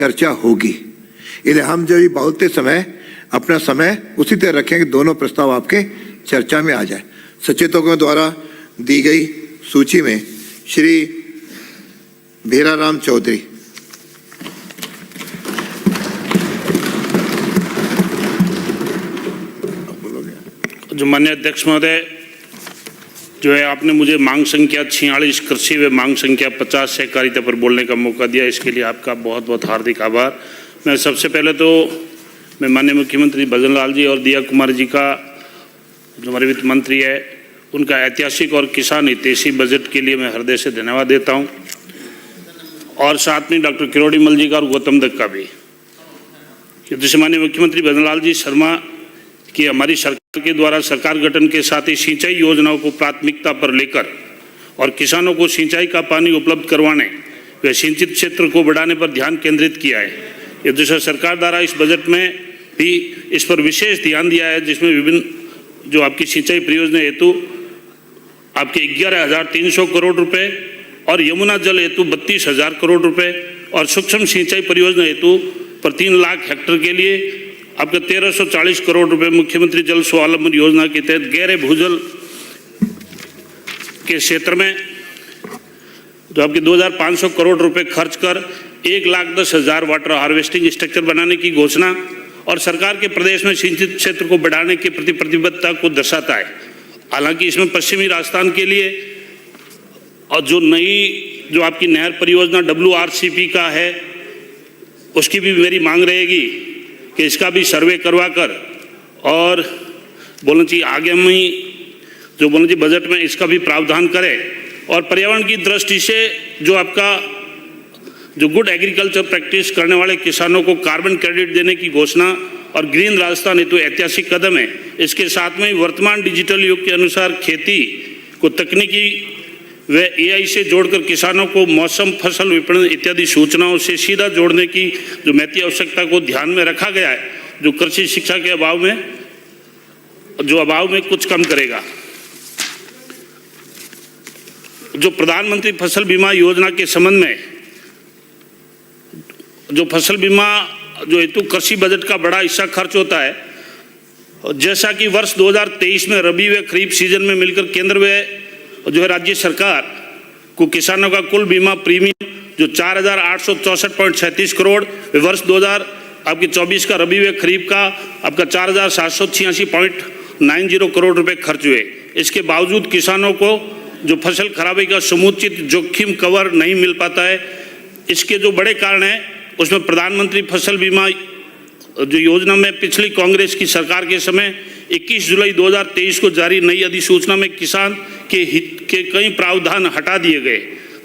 चर्चा होगी। इसलिए हम जो बोलते समय अपना समय उसी तरह रखें कि दोनों प्रस्ताव आपके चर्चा में आ जाए। सचेतकों द्वारा दी गई सूची में श्री भीराराम चौधरी। जो माननीय अध्यक्ष महोदय, जो है आपने मुझे मांग संख्या 46 कृषि व मांग संख्या 50 सहकारिता पर बोलने का मौका दिया, इसके लिए आपका बहुत बहुत हार्दिक आभार। मैं सबसे पहले तो मैं माननीय मुख्यमंत्री भजन लाल जी और दिया कुमार जी का, जो हमारे वित्त मंत्री है, उनका ऐतिहासिक और किसान हितैषी बजट के लिए मैं हृदय से धन्यवाद देता हूँ, और साथ में डॉक्टर किरोड़ीमल जी का और गौतम दत्त का भी। जैसे माननीय मुख्यमंत्री भजन लाल जी शर्मा कि हमारी सरकार के द्वारा सरकार गठन के साथ ही सिंचाई योजनाओं को प्राथमिकता पर लेकर और किसानों को सिंचाई का पानी उपलब्ध करवाने व सिंचित क्षेत्र को बढ़ाने पर ध्यान केंद्रित किया है। ये दूसरा सरकार द्वारा इस बजट में भी इस पर विशेष ध्यान दिया है, जिसमें विभिन्न जो आपकी सिंचाई परियोजना हेतु आपके 11,300 करोड़ रुपए और यमुना जल हेतु 32,000 करोड़ रुपए और सूक्ष्म सिंचाई परियोजना हेतु पर 3 लाख हेक्टेयर के लिए आपके 1,340 करोड़ रुपए मुख्यमंत्री जल स्वावलंबन योजना के तहत गहरे भूजल के क्षेत्र में जो आपके 2,500 करोड़ रुपए खर्च कर 1,10,000 वाटर हार्वेस्टिंग स्ट्रक्चर बनाने की घोषणा और सरकार के प्रदेश में सिंचित क्षेत्र को बढ़ाने के प्रति प्रतिबद्धता को दर्शाता है। हालांकि इसमें पश्चिमी राजस्थान के लिए और जो नई जो आपकी नहर परियोजना WRCP का है, उसकी भी मेरी मांग रहेगी कि इसका भी सर्वे करवा कर और बोलना चाहिए आगे में जो बोलना चाहिए बजट में इसका भी प्रावधान करें, और पर्यावरण की दृष्टि से जो आपका जो गुड एग्रीकल्चर प्रैक्टिस करने वाले किसानों को कार्बन क्रेडिट देने की घोषणा और ग्रीन राजस्थान हेतु ऐतिहासिक कदम है। इसके साथ में वर्तमान डिजिटल युग के अनुसार खेती को तकनीकी व AI से जोड़कर किसानों को मौसम, फसल विपणन इत्यादि सूचनाओं से सीधा जोड़ने की जो महती आवश्यकता को ध्यान में रखा गया है, जो कृषि शिक्षा के अभाव में कुछ कम करेगा। जो प्रधानमंत्री फसल बीमा योजना के संबंध में जो फसल बीमा जो हेतु कृषि बजट का बड़ा हिस्सा खर्च होता है, जैसा कि वर्ष 2023 में रबी व खरीफ सीजन में मिलकर केंद्र व जो है राज्य सरकार को किसानों का कुल बीमा प्रीमियम जो 4,864.36 करोड़, वर्ष 2024 का रबी व खरीफ का आपका 4,786.90 करोड़ रुपए खर्च हुए। इसके बावजूद किसानों को जो फसल खराबी का समुचित जोखिम कवर नहीं मिल पाता है। इसके जो बड़े कारण हैं उसमें प्रधानमंत्री फसल बीमा जो योजना में पिछली कांग्रेस की सरकार के समय 21 जुलाई 2023 को जारी नई अधिसूचना में किसान के हित के कई प्रावधान हटा दिए गए।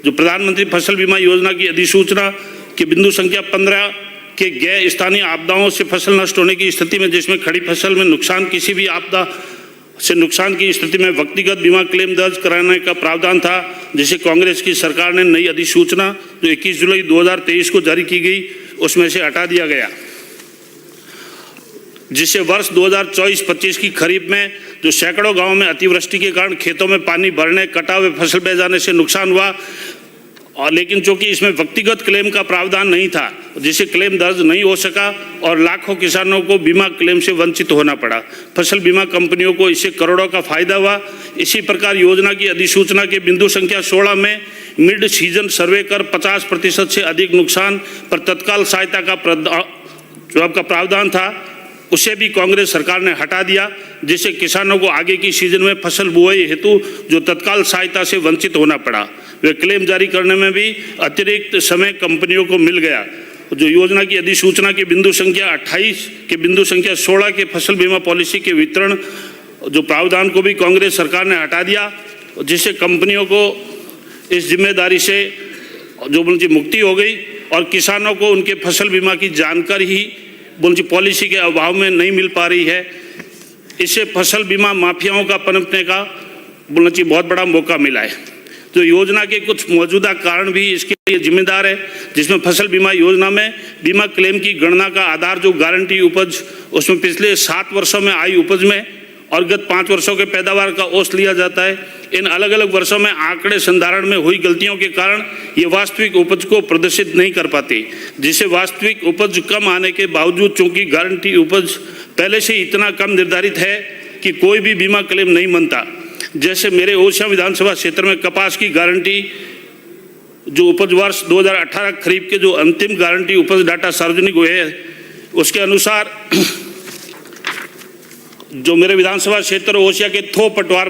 जो प्रधानमंत्री फसल बीमा योजना की अधिसूचना के बिंदु संख्या 15 के गैर स्थानीय आपदाओं से फसल नष्ट होने की स्थिति में, जिसमें खड़ी फसल में नुकसान किसी भी आपदा से नुकसान की स्थिति में व्यक्तिगत बीमा क्लेम दर्ज कराने का प्रावधान था, जिसे कांग्रेस की सरकार ने नई अधिसूचना जो 21 जुलाई 2023 को जारी की गई उसमें से हटा दिया गया, जिससे वर्ष 2024-25 की खरीफ में जो सैकड़ों गांवों में अतिवृष्टि के कारण खेतों में पानी भरने, कटाव व फसल बह जाने से नुकसान हुआ, और लेकिन चूंकि इसमें व्यक्तिगत क्लेम का प्रावधान नहीं था, जिससे क्लेम दर्ज नहीं हो सका और लाखों किसानों को बीमा क्लेम से वंचित होना पड़ा। फसल बीमा कंपनियों को इससे करोड़ों का फायदा हुआ। इसी प्रकार योजना की अधिसूचना के बिंदु संख्या 16 में मिड सीजन सर्वे कर 50% से अधिक नुकसान पर तत्काल सहायता का जो आपका प्रावधान था, उसे भी कांग्रेस सरकार ने हटा दिया, जिससे किसानों को आगे की सीजन में फसल बुआई हेतु जो तत्काल सहायता से वंचित होना पड़ा। वे क्लेम जारी करने में भी अतिरिक्त समय कंपनियों को मिल गया। जो योजना की अधिसूचना के बिंदु संख्या 28 के बिंदु संख्या 16 के फसल बीमा पॉलिसी के वितरण जो प्रावधान को भी कांग्रेस सरकार ने हटा दिया, जिससे कंपनियों को इस जिम्मेदारी से जो बोलती मुक्ति हो गई और किसानों को उनके फसल बीमा की जानकारी ही बोलती पॉलिसी के अभाव में नहीं मिल पा रही है। इससे फसल बीमा माफियाओं का पनपने का बोलना चाहिए बहुत बड़ा मौका मिला है। तो योजना के कुछ मौजूदा कारण भी इसके लिए जिम्मेदार है, जिसमें फसल बीमा योजना में बीमा क्लेम की गणना का आधार जो गारंटी उपज उसमें पिछले 7 वर्षों में आई उपज में और गत 5 वर्षों के पैदावार का औसत लिया जाता है। इन अलग अलग वर्षों में आंकड़े संधारण में हुई गलतियों के कारण ये वास्तविक उपज को प्रदर्शित नहीं कर पाते, जिससे वास्तविक उपज कम आने के बावजूद चूंकि गारंटी उपज पहले से इतना कम निर्धारित है कि कोई भी बीमा क्लेम नहीं बनता। जैसे मेरे ओसियां विधानसभा क्षेत्र में कपास की गारंटी जो उपज वर्ष 2018 खरीफ के जो अंतिम गारंटी उपज डाटा सार्वजनिक हुए हैं उसके अनुसार जो मेरे विधानसभा क्षेत्र ओसिया के थो पटवार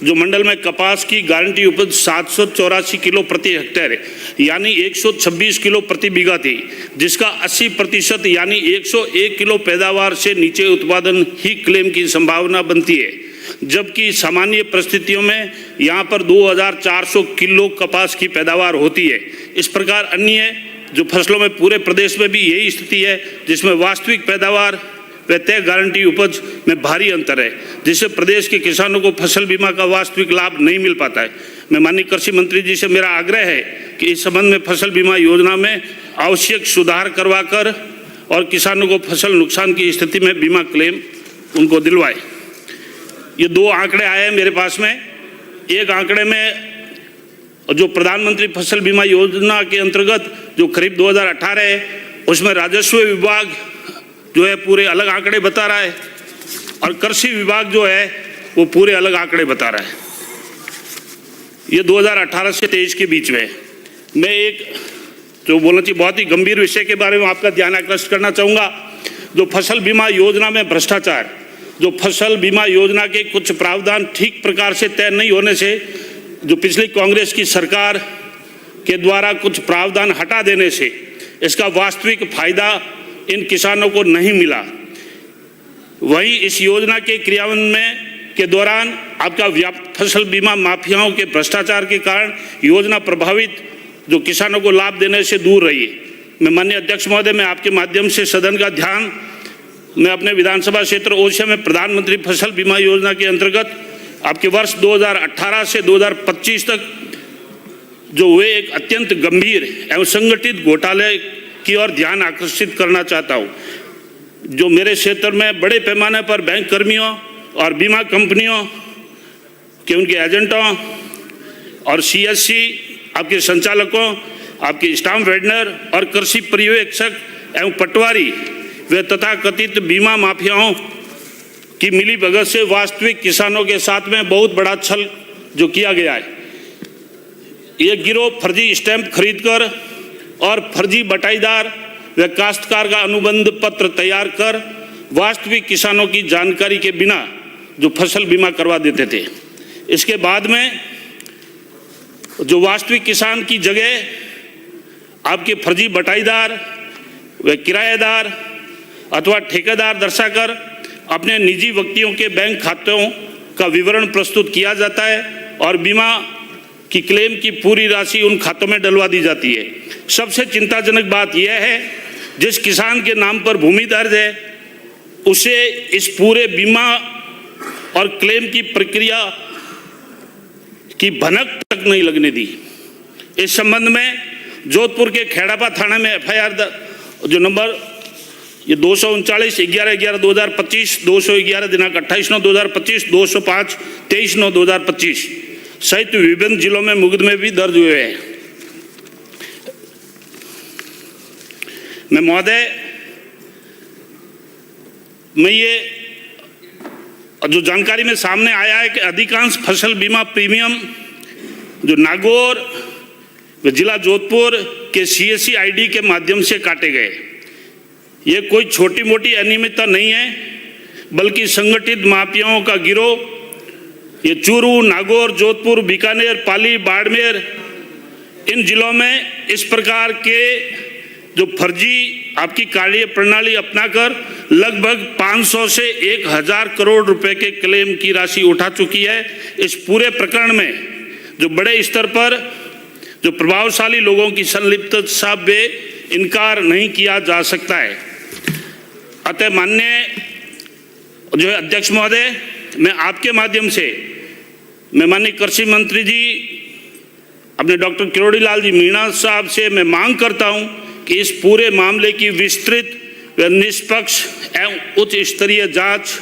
जो मंडल में कपास की गारंटी उपज 784 किलो प्रति हेक्टेयर यानी 126 किलो प्रति बीघा थी, जिसका 80% यानी 101 किलो पैदावार से नीचे उत्पादन ही क्लेम की संभावना बनती है, जबकि सामान्य परिस्थितियों में यहाँ पर 2400 किलो कपास की पैदावार होती है। इस प्रकार अन्य जो फसलों में पूरे प्रदेश में भी यही स्थिति है, जिसमें वास्तविक पैदावार व तय गारंटी उपज में भारी अंतर है, जिससे प्रदेश के किसानों को फसल बीमा का वास्तविक लाभ नहीं मिल पाता है। मैं माननीय कृषि मंत्री जी से मेरा आग्रह है कि इस संबंध में फसल बीमा योजना में आवश्यक सुधार करवाकर और किसानों को फसल नुकसान की स्थिति में बीमा क्लेम उनको दिलवाए। ये 2 आंकड़े आए हैं मेरे पास में। एक आंकड़े में जो प्रधानमंत्री फसल बीमा योजना के अंतर्गत जो खरीफ 2018 है उसमें राजस्व विभाग जो है पूरे अलग आंकड़े बता रहा है और कृषि विभाग जो है वो पूरे अलग आंकड़े बता रहा है। ये 2018 से 23 के बीच में मैं एक जो बोलना चाहिए बहुत ही गंभीर विषय के बारे में आपका ध्यान आकर्षित करना चाहूँगा। जो फसल बीमा योजना में भ्रष्टाचार, जो फसल बीमा योजना के कुछ प्रावधान ठीक प्रकार से तय नहीं होने से जो पिछली कांग्रेस की सरकार के द्वारा कुछ प्रावधान हटा देने से इसका वास्तविक फायदा इन किसानों को नहीं मिला। वहीं इस योजना के क्रियान्वयन में के दौरान आपका फसल बीमा माफियाओं के भ्रष्टाचार के कारण योजना प्रभावित जो किसानों को लाभ देने से दूर रही है। मैं माननीय अध्यक्ष महोदय, मैं आपके माध्यम से सदन का ध्यान मैं अपने विधानसभा क्षेत्र ओसिया में प्रधानमंत्री फसल बीमा योजना के अंतर्गत आपके वर्ष 2018 से 2025 तक जो हुए एक अत्यंत गंभीर एवं संगठित घोटाले की ओर ध्यान आकर्षित करना चाहता हूँ। जो मेरे क्षेत्र में बड़े पैमाने पर बैंक कर्मियों और बीमा कंपनियों के उनके एजेंटों और सीएससी आपके संचालकों, आपके स्टाम्प वेंडर और कृषि पर्यवेक्षक एवं पटवारी वे तथाकथित बीमा माफियाओं की मिली भगत से वास्तविक किसानों के साथ में बहुत बड़ा छल जो किया गया है। ये गिरोह फर्जी स्टैंप खरीदकर और फर्जी बटाईदार व काश्तकार का अनुबंध पत्र तैयार कर वास्तविक किसानों की जानकारी के बिना जो फसल बीमा करवा देते थे। इसके बाद में जो वास्तविक किसान की जगह आपके फर्जी बटाईदार व किराएदार अथवा ठेकेदार दर्शाकर अपने निजी व्यक्तियों के बैंक खातों का विवरण प्रस्तुत किया जाता है और बीमा की क्लेम की पूरी राशि उन खातों में डलवा दी जाती है। सबसे चिंताजनक बात यह है, जिस किसान के नाम पर भूमि दर्ज है उसे इस पूरे बीमा और क्लेम की प्रक्रिया की भनक तक नहीं लगने दी। इस संबंध में जोधपुर के खेड़ापा थाना में एफआईआर जो नंबर ये 239/11/2025, 211 दिनांक 28/9/2025, 205 23/9/2025 सहित विभिन्न जिलों में मुकदमे भी दर्ज हुए हैं। मैं महोदय, मैं ये जो जानकारी में सामने आया है कि अधिकांश फसल बीमा प्रीमियम जो नागौर व जिला जोधपुर के सीएससी आईडी के माध्यम से काटे गए। ये कोई छोटी मोटी अनियमितता नहीं है, बल्कि संगठित माफियाओं का गिरोह ये चूरू, नागौर, जोधपुर, बीकानेर, पाली, बाड़मेर इन जिलों में इस प्रकार के जो फर्जी आपकी कार्य प्रणाली अपनाकर लगभग 500 से 1000 करोड़ रुपए के क्लेम की राशि उठा चुकी है। इस पूरे प्रकरण में जो बड़े स्तर पर जो प्रभावशाली लोगों की संलिप्तता से इनकार नहीं किया जा सकता है। अतः माननीय जो है अध्यक्ष महोदय, मैं आपके माध्यम से मैं माननीय कृषि मंत्री जी अपने डॉक्टर किरोड़ी लाल जी मीणा साहब से मैं मांग करता हूं कि इस पूरे मामले की विस्तृत व निष्पक्ष एवं उच्च स्तरीय जांच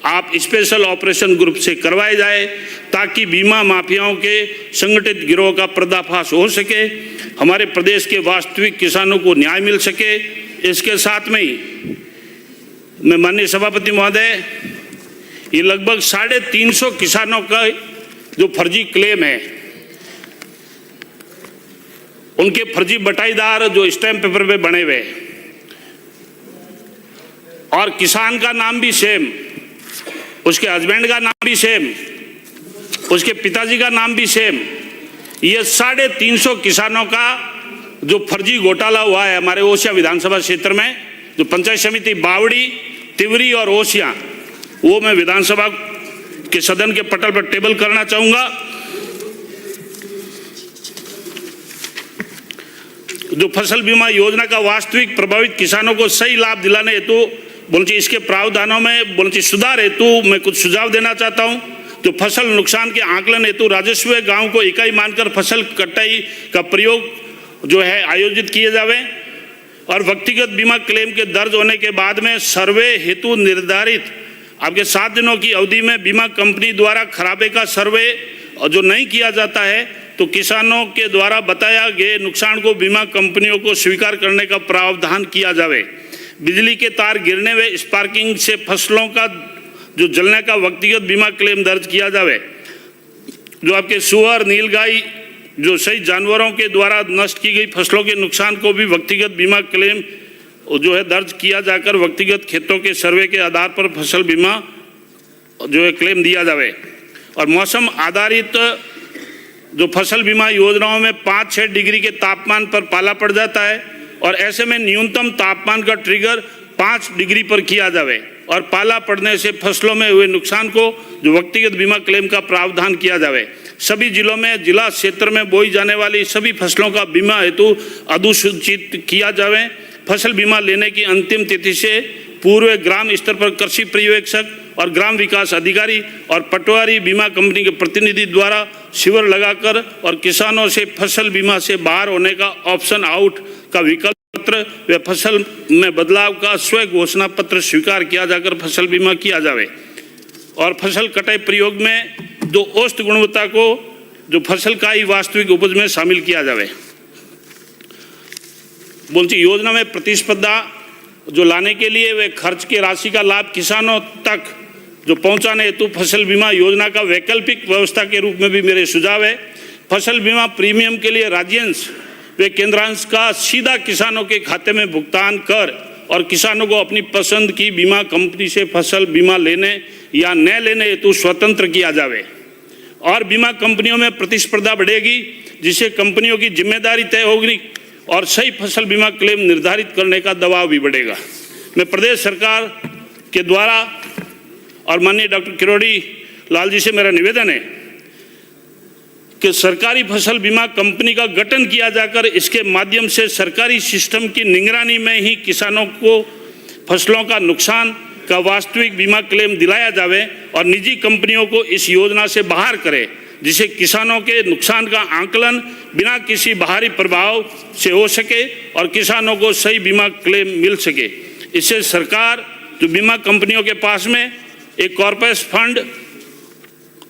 आप स्पेशल ऑपरेशन ग्रुप से करवाए जाए ताकि बीमा माफियाओं के संगठित गिरोह का पर्दाफाश हो सके, हमारे प्रदेश के वास्तविक किसानों को न्याय मिल सके। इसके साथ में ही मैं माननीय सभापति महोदय, ये लगभग 350 किसानों का जो फर्जी क्लेम है, उनके फर्जी बटाईदार जो स्टैम्प पेपर पे बने हुए और किसान का नाम भी सेम, उसके हस्बैंड का नाम भी सेम, उसके पिताजी का नाम भी सेम, ये 350 किसानों का जो फर्जी घोटाला हुआ है हमारे ओसिया विधानसभा क्षेत्र में, जो पंचायत समिति बावड़ी, तिवरी और ओसिया, वो मैं विधानसभा के सदन के पटल पर टेबल करना चाहूंगा। जो फसल बीमा योजना का वास्तविक प्रभावित किसानों को सही लाभ दिलाने हेतु बोलची इसके प्रावधानों में बोलची सुधार हेतु मैं कुछ सुझाव देना चाहता हूं। जो फसल नुकसान के आकलन हेतु राजस्व गांव को इकाई मानकर फसल कटाई का प्रयोग जो है आयोजित किए जावे और व्यक्तिगत बीमा क्लेम के दर्ज होने के बाद में सर्वे हेतु निर्धारित आपके 7 दिनों की अवधि में बीमा कंपनी द्वारा खराबे का सर्वे जो नहीं किया जाता है तो किसानों के द्वारा बताया गए नुकसान को बीमा कंपनियों को स्वीकार करने का प्रावधान किया जावे। बिजली के तार गिरने व स्पार्किंग से फसलों का जो जलने का व्यक्तिगत बीमा क्लेम दर्ज किया जावे। जो आपके सुअर, नीलगाय जो सही जानवरों के द्वारा नष्ट की गई फसलों के नुकसान को भी व्यक्तिगत बीमा क्लेम जो है दर्ज किया जाकर व्यक्तिगत खेतों के सर्वे के आधार पर फसल बीमा जो है क्लेम दिया जावे। और मौसम आधारित जो फसल बीमा योजनाओं में 5-6 डिग्री के तापमान पर पाला पड़ जाता है और ऐसे में न्यूनतम तापमान का ट्रिगर 5 डिग्री पर किया जावे और पाला पड़ने से फसलों में हुए नुकसान को जो व्यक्तिगत बीमा क्लेम का प्रावधान किया जावे। सभी जिलों में जिला क्षेत्र में बोई जाने वाली सभी फसलों का बीमा हेतु अधिसूचित किया जावे। फसल बीमा लेने की अंतिम तिथि से पूर्व ग्राम स्तर पर कृषि पर्यवेक्षक और ग्राम विकास अधिकारी और पटवारी बीमा कंपनी के प्रतिनिधि द्वारा शिविर लगाकर और किसानों से फसल बीमा से बाहर होने का ऑप्शन आउट का विकल्प पत्र व फसल में बदलाव का स्व घोषणा पत्र स्वीकार किया जाकर फसल बीमा किया जावे। और फसल कटाई प्रयोग में जो औसत गुणवत्ता को जो फसल का ही वास्तविक उपज में शामिल किया जावे। बोलती योजना में प्रतिस्पर्धा जो लाने के लिए वे खर्च की राशि का लाभ किसानों तक जो पहुंचाने हेतु फसल बीमा योजना का वैकल्पिक व्यवस्था के रूप में भी मेरे सुझाव है। फसल बीमा प्रीमियम के लिए राज्यांश वे केंद्रांश का सीधा किसानों के खाते में भुगतान कर और किसानों को अपनी पसंद की बीमा कंपनी से फसल बीमा लेने या न लेने हेतु स्वतंत्र किया जावे। और बीमा कंपनियों में प्रतिस्पर्धा बढ़ेगी जिससे कंपनियों की जिम्मेदारी तय होगी और सही फसल बीमा क्लेम निर्धारित करने का दबाव भी बढ़ेगा। मैं प्रदेश सरकार के द्वारा और माननीय डॉक्टर किरोड़ी लाल जी से मेरा निवेदन है कि सरकारी फसल बीमा कंपनी का गठन किया जाकर इसके माध्यम से सरकारी सिस्टम की निगरानी में ही किसानों को फसलों का नुकसान का वास्तविक बीमा क्लेम दिलाया जावे और निजी कंपनियों को इस योजना से बाहर करे जिससे किसानों के नुकसान का आकलन बिना किसी बाहरी प्रभाव से हो सके और किसानों को सही बीमा क्लेम मिल सके। इससे सरकार जो बीमा कंपनियों के पास में एक कॉर्पोरेट फंड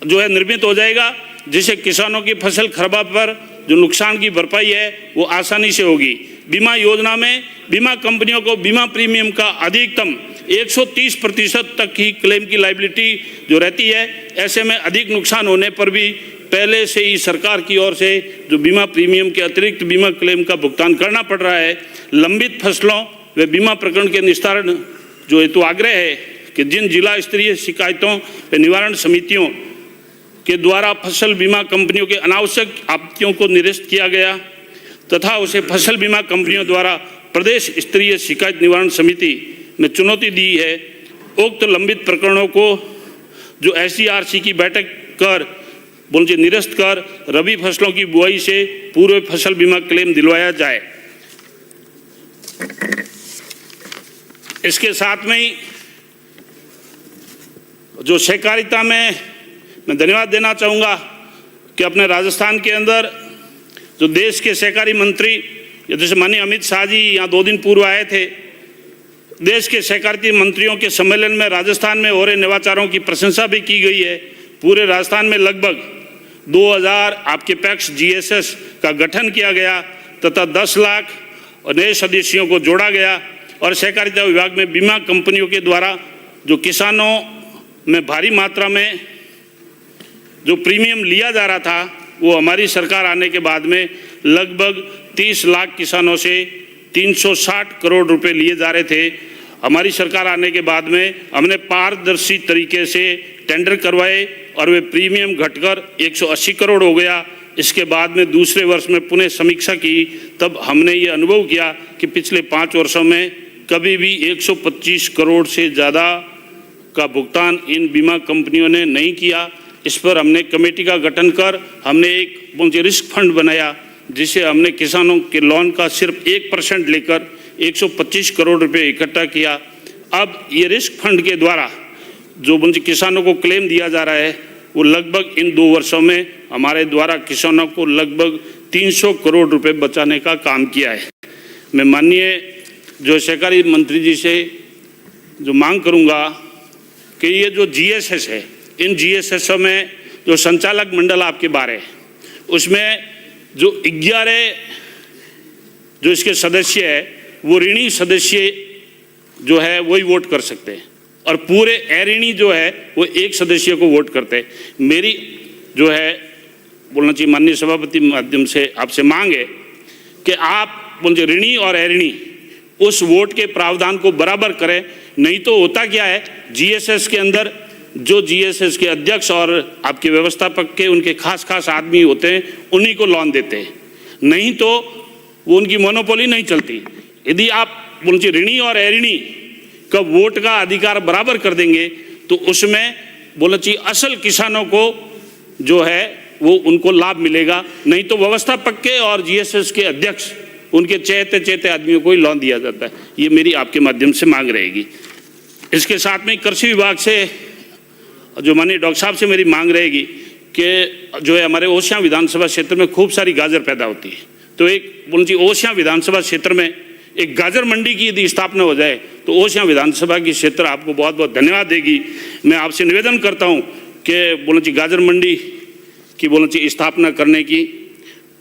जो है निर्मित हो जाएगा जिससे किसानों की फसल खराबा पर जो नुकसान की भरपाई है वो आसानी से होगी। बीमा योजना में बीमा कंपनियों को बीमा प्रीमियम का अधिकतम 130% तक की क्लेम की लायबिलिटी जो रहती है। ऐसे में अधिक नुकसान होने पर भी पहले से ही सरकार की ओर से जो बीमा प्रीमियम के अतिरिक्त बीमा क्लेम का भुगतान करना पड़ रहा है। लंबित फसलों व बीमा प्रकरण के निस्तारण जो हेतु आग्रह है कि जिन जिला स्तरीय शिकायतों व निवारण समितियों के द्वारा फसल बीमा कंपनियों के अनावश्यक आपत्तियों को निरस्त किया गया तथा उसे फसल बीमा कंपनियों द्वारा प्रदेश स्तरीय शिकायत निवारण समिति में चुनौती दी है, उक्त लंबित प्रकरणों को जो SCRC की बैठक कर बोलते निरस्त कर रबी फसलों की बुआई से पूर्व फसल बीमा क्लेम दिलवाया जाए। इसके साथ में ही जो सहकारिता में मैं धन्यवाद देना चाहूँगा कि अपने राजस्थान के अंदर जो देश के सहकारी मंत्री जैसे माननीय अमित शाह जी यहाँ 2 दिन पूर्व आए थे देश के सहकारिता मंत्रियों के सम्मेलन में राजस्थान में हो रहे नवाचारों की प्रशंसा भी की गई है। पूरे राजस्थान में लगभग 2000 आपके पैक्स जीएसएस का गठन किया गया तथा 10 लाख नए सदस्यों को जोड़ा गया और सहकारिता विभाग में बीमा कंपनियों के द्वारा जो किसानों में भारी मात्रा में जो प्रीमियम लिया जा रहा था वो हमारी सरकार आने के बाद में लगभग 30 लाख किसानों से 360 करोड़ रुपए लिए जा रहे थे। हमारी सरकार आने के बाद में हमने पारदर्शी तरीके से टेंडर करवाए और वे प्रीमियम घटकर 180 करोड़ हो गया। इसके बाद में दूसरे वर्ष में पुनः समीक्षा की, तब हमने ये अनुभव किया कि पिछले 5 वर्षों में कभी भी 125 करोड़ से ज़्यादा का भुगतान इन बीमा कंपनियों ने नहीं किया। इस पर हमने कमेटी का गठन कर हमने एक रिस्क फंड बनाया जिसे हमने किसानों के लोन का सिर्फ 1% लेकर 125 करोड़ रुपए इकट्ठा किया। अब ये रिस्क फंड के द्वारा जो किसानों को क्लेम दिया जा रहा है वो लगभग इन 2 वर्षों में हमारे द्वारा किसानों को लगभग 300 करोड़ रुपए बचाने का काम किया है। मैं माननीय जो सहकारी मंत्री जी से जो मांग करूंगा कि ये जो जीएसएस है, इन जीएसएस में जो संचालक मंडल आपके बारे है उसमें जो 11 जो इसके सदस्य है वो ऋणी सदस्य जो है वही वोट कर सकते हैं और पूरे अऋणी जो है वो एक सदस्य को वोट करते हैं। मेरी जो है बोलना चाहिए माननीय सभापति माध्यम से आपसे मांग है कि आप बोलते ऋणी और अऋणी उस वोट के प्रावधान को बराबर करें। नहीं तो होता क्या है, जीएसएस के अंदर जो जीएसएस के अध्यक्ष और आपके व्यवस्थापक के उनके खास आदमी होते हैं उन्हीं को लोन देते हैं, नहीं तो वो उनकी मोनोपोली नहीं चलती। यदि आप बोलते ऋणी और अऋणी का वोट का अधिकार बराबर कर देंगे तो उसमें बोलना चाहिए असल किसानों को जो है वो उनको लाभ मिलेगा। नहीं तो व्यवस्थापक के और जीएसएस के अध्यक्ष उनके चहेते आदमियों को ही लोन दिया जाता है। ये मेरी आपके माध्यम से मांग रहेगी। इसके साथ में कृषि विभाग से जो माननीय डॉक्टर साहब से मेरी मांग रहेगी कि जो है हमारे ओसियां विधानसभा क्षेत्र में खूब सारी गाजर पैदा होती है, तो एक बोलना चाहिए ओसियां विधानसभा क्षेत्र में एक गाजर मंडी की यदि स्थापना हो जाए तो ओसियां विधानसभा की क्षेत्र आपको बहुत बहुत धन्यवाद देगी। मैं आपसे निवेदन करता हूं कि बोलना चाहिए गाजर मंडी की बोलना चाहिए स्थापना करने की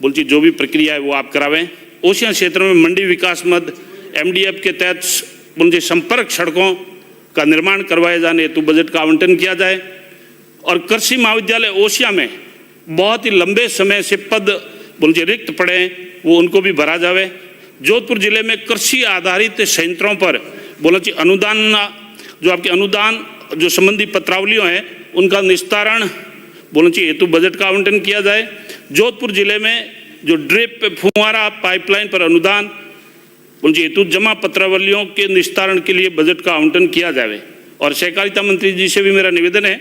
बोलना चाहिए जो भी प्रक्रिया है वो आप करावें। ओसियां क्षेत्र में मंडी विकास मद एमडीएफ के तहत बोलना चाहिए संपर्क सड़कों का निर्माण करवाए जाने हेतु बजट का आवंटन किया जाए और कृषि महाविद्यालय ओसिया में बहुत ही लंबे समय से पद बोलना रिक्त पड़े हैं वो उनको भी भरा जावे। जोधपुर जिले में कृषि आधारित संयंत्रों पर बोलना चाहिए अनुदान जो आपके अनुदान जो संबंधी पत्रावलियों हैं उनका निस्तारण बोलना चाहिए हेतु बजट का आवंटन किया जाए। जोधपुर जिले में जो ड्रिप फुहारा पाइपलाइन पर अनुदान हेतु जमा पत्रावलियों के निस्तारण के लिए बजट का आवंटन किया जाए। और सहकारिता मंत्री जी से भी मेरा निवेदन है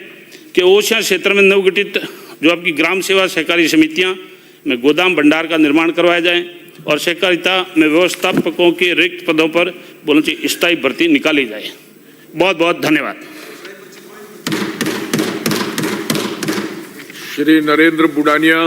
कि ओसियां क्षेत्र में नवगठित जो आपकी ग्राम सेवा सहकारी समितियां में गोदाम भंडार का निर्माण करवाया जाए और सहकारिता में व्यवस्थापकों के रिक्त पदों पर बोलना चाहिए स्थायी भर्ती निकाली जाए। बहुत बहुत धन्यवाद। श्री नरेंद्र बुडानिया।